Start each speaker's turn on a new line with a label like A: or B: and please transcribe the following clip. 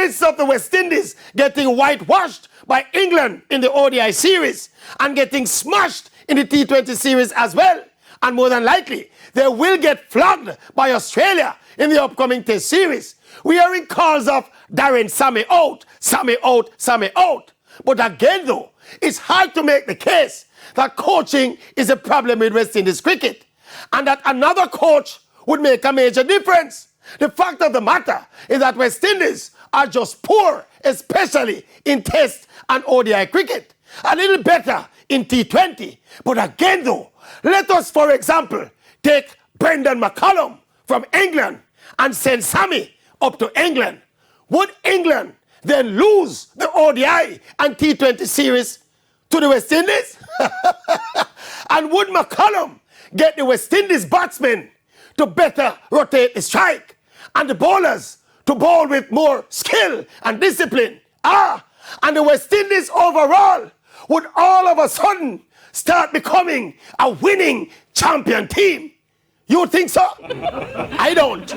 A: midst of the West Indies getting whitewashed by England in the ODI series and getting smashed in the T20 series as well, and more than likely, they will get flogged by Australia in the upcoming Test series. We are in calls of Darren Sammy out, Sammy out, Sammy out. But again though, it's hard to make the case that coaching is a problem with West Indies cricket and that another coach would make a major difference. The fact of the matter is that West Indies are just poor, especially in Test and ODI cricket. A little better in T20. But again though, let us, for example, take Brendan McCullum from England and send Sammy up to England. Would England then lose the ODI and T20 series to the West Indies? And would McCullum get the West Indies batsmen to better rotate the strike and the bowlers to bowl with more skill and discipline? And the West Indies overall would all of a sudden start becoming a winning champion team. You think so? I don't.